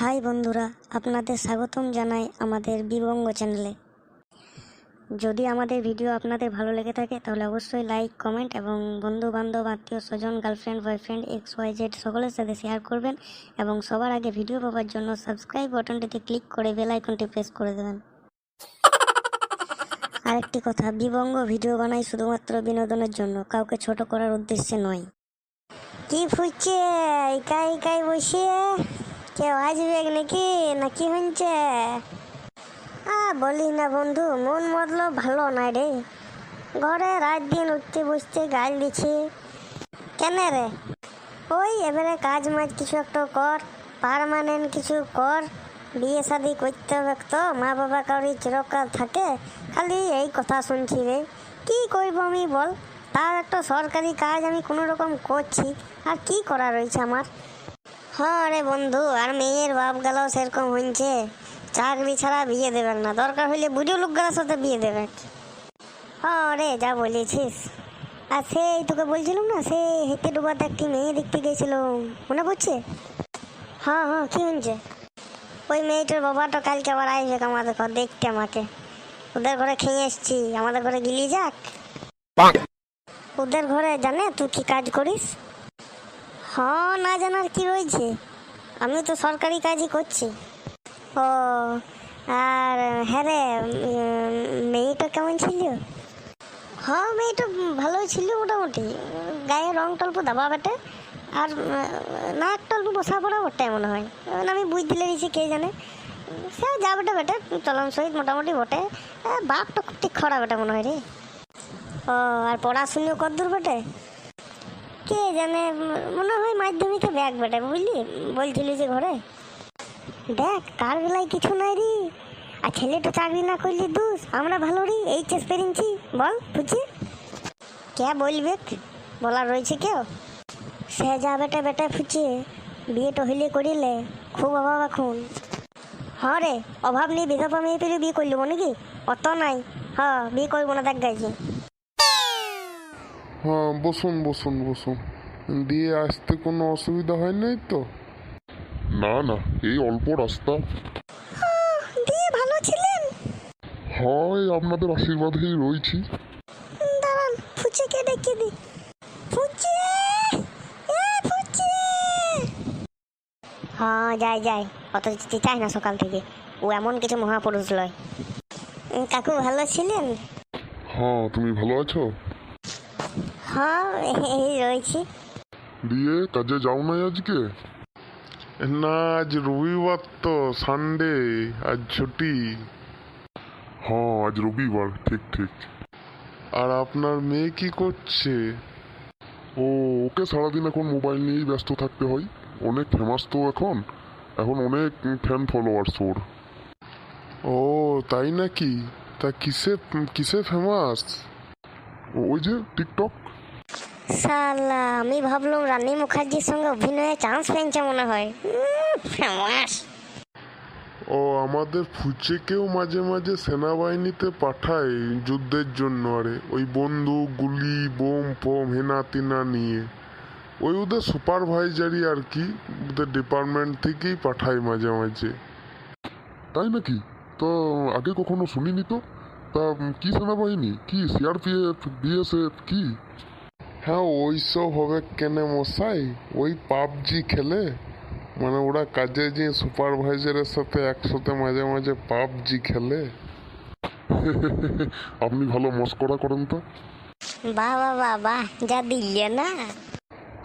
High বন্ধুরা, আপনাদের স্বাগতম জানাই আমাদের বিবঙ্গ চ্যানেলে। যদি আমাদের ভিডিও আপনাদের ভালো লেগে থাকে তাহলে অবশ্যই লাইক, কমেন্ট এবং বন্ধু বান্ধব, আত্মীয় স্বজন, গার্লফ্রেন্ড, বয়ফ্রেন্ড, XYZ সকলের সাথে শেয়ার করবেন এবং সবার আগে ভিডিও পাওয়ার জন্য সাবস্ক্রাইব বাটনটিতে ক্লিক করে বেল আইকনটি প্রেস করে দেবেন। আরেকটি কথা, বিবঙ্গ ভিডিও বানাই শুধুমাত্র বিনোদনের জন্য, কাউকে ছোট করার উদ্দেশ্যে নয়। কি ফুটছে একাই একাই বসে? কেউ আসবে নাকি নাকি হচ্ছে? বলি না বন্ধু, মন মতলব ভালো নাই রে। ঘরে রাত দিন উঠতে বসতে গাল দিচ্ছে। কেন রে? ওই এবারে কাজ মাজ কিছু একটা কর, পার্মানেন্ট কিছু কর। বিয়ে শাদি করতে হবে তো, মা বাবা কাউরি চিরকাল থাকে। খালি এই কথা শুনছি রে। কি করবো আমি বল? তার একটা সরকারি কাজ আমি কোনো রকম করছি, আর কি করা রয়েছে আমার? হ্যাঁ রে বন্ধু, আর মেয়ের বাপ গেলাও সেরকম হচ্ছে। চাকরি ছাড়া বিয়ে দেবে না, দরকার হলে বুড়ো লোকগুলোর সাথে বিয়ে দেবে। হ্যাঁ রে, যা বলেছিস। আর সেই তোকে বলছিলাম না, সেই হেঁটে ডুবাতে একটি মেয়ে দেখতে গেছিল, মনে পড়ছে? হ্যাঁ হ্যাঁ, কি হচ্ছে? ওই মেয়েটার বাবাটা কালকে আবার আসবে আমাদের ঘর দেখতে আমাকে। ওদের ঘরে খেয়ে এসছি, আমাদের ঘরে গিলি যাক। ওদের ঘরে জানে তুই কি কাজ করিস? হ্যাঁ, না জানার কি রয়েছে, আমি তো সরকারি কাজই করছি। ও, আর হ্যাঁ রে, মেয়েটা কেমন ছিল? হ্যাঁ, মেয়েটা ভালোই ছিল মোটামুটি। গায়ে রং টল্প দাবা বেটে, আর নাক টল্প বসা পড়া ওটাই মনে হয়। আমি বুঝ দিলে দিয়েছি, কে জানে। সে যা বেটা বেটে চলন সহিত মোটামুটি বটে। বাপটা খুব ঠিক খরা বেটা মনে হয় রে। ও, আর পড়াশুনো কতদূর বেটে? কে জানে, মনে হয় মাধ্যমিকে ব্যাগ বেটে, বুঝলি? বলছিলি যে ঘরে দেখ কার বেলায় কিছু নাই রে। আর ছেলেটা চাকরি না করলে দোষ, আমরা ভালো রে এইচএস পেরেছি। বল বুঝছি, কে বলবে? বলার রয়েছে কেউ? সে যা বেটা বেটা ফুচে, বিয়েটা হইলে করিলে খুব অভাব এখন। হ্যাঁ রে, অভাব নেই, বিধবা মেয়ে পেলে বিয়ে করলবো নাকি? অত নাই। হ্যাঁ, বিয়ে করবো না, দেখ গাইছি। হ্যাঁ, বসুন বসুন বসুন। দিয়ে আসতে কোনো অসুবিধা হয় নাই তো? না না, এই অল্প রাস্তা। দিয়ে ভালো ছিলেন? হয়, আপনাদের আশীর্বাদেই রয়েছি। দাঁড়ান, ফুচেকে ডেকে দি। ফুচে, এ ফুচে। হ্যাঁ, যাই যাই, অত যেতে চাই না সকাল থেকে। ও এমন কিছু মহাপুরুষ লয়। কাকু ভালো ছিলেন? হ্যাঁ, তুমি ভালো আছো? হ্যাঁ, এই রয়েছি। দিয়ে কাজে যাও নাই আজকে? না, আজ রবিবার তো, সানডে, আজ ছুটি। হ্যাঁ, আজ রবিবার, ঠিক ঠিক। আর আপনার মেয়ে কি করছে? ও, ওকে সারাদিন এখন মোবাইল নিয়েই ব্যস্ত থাকতে হয়। অনেক ফেমাস তো এখন, এখন অনেক ফ্যান ফলোয়ার্স ওর। ও, তাই নাকি? তা কিসে কিসে ফেমাস? ওই যে টিকটক। শালা, আমি ভাবলাম রানী মুখার্জির সঙ্গে অভিনয়ে চান্স পেয়েছে মনে হয়। ফেমাস। ও, আমাদের ফুচেকেও মাঝে মাঝে সেনাবাহিনীতে পাঠায় যুদ্ধের জন্য। আরে ওই বন্দুক, গুলি, বোম ফোম হেনা তেনা নিয়ে, ওই ওদের সুপারভাইজারি আর কি, ওদের ডিপার্টমেন্ট থেকেই পাঠায় মাঝে মাঝে। তাই নাকি? তো আগে কখনো শুনিনি তো। তা কি সেনাবাহিনী, কি সিআরপিএফ, বিএসএফ কি? হ্যাঁ, ওই সব হবে কেন মশাই? ওই পাবজি খেলে, মানে ওরা কাজে যে সুপারভাইজারের সাথে একসাথে মাঝে মাঝে পাবজি খেলে। আপনি ভালো মস্করা করেন তো। বাহ বাহ বাহ বাহ, যা দিলে না।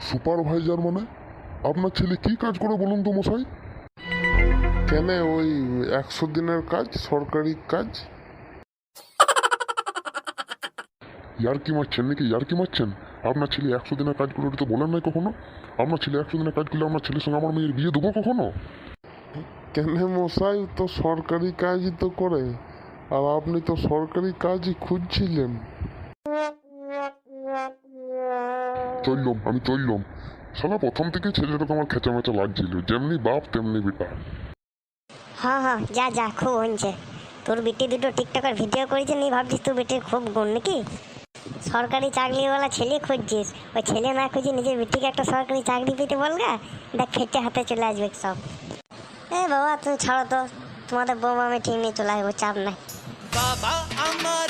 সুপারভাইজার মানে? আপনার ছেলে কি কাজ করে বলুন তো মশাই? কেন, ওই 100 দিনের কাজ, সরকারি কাজ। ইয়ার্কি মারছেন নাকি? ইয়ার্কি মারছেন? আপনার ছেলে 100 দিনের কাজ করলে তো বলেন নাই কখনো। আপনার ছেলে 100 দিনের কাজ করলে আপনার ছেলের সঙ্গে আমার মেয়ের বিয়ে দেবো কখনো? কেন মশাই, তো সরকারি কাজই তো করে, আর আপনি তো সরকারি কাজই খুঁজছিলেন। আমি চললাম। সালা প্রথম থেকে ছেলেটাকে আমার খেঁচা মেচা লাগছিল, যেমনি বাপ তেমনি বেটা। হ্যাঁ হ্যাঁ, যা যা, খুব হচ্ছে। তোর বেটি দুটো টিকটকের ভিডিও করেছে, নি ভাবছিস তোর বেটির খুব গুণ নাকি? সরকারি চাকরিওয়ালা ছেলে খুঁজছিস, ওই ছেলে না খুঁজে নিজের বেটিকে একটা সরকারি চাকরি পেতে বলগা। দেখ ফেটে হাতে চলে আসবে সব। এ বাবা তুমি ছাড়ো তো, তোমাদের বউ আমি ঠিক নিয়ে চলে আসবো, চাপ নাই। বাবা আমার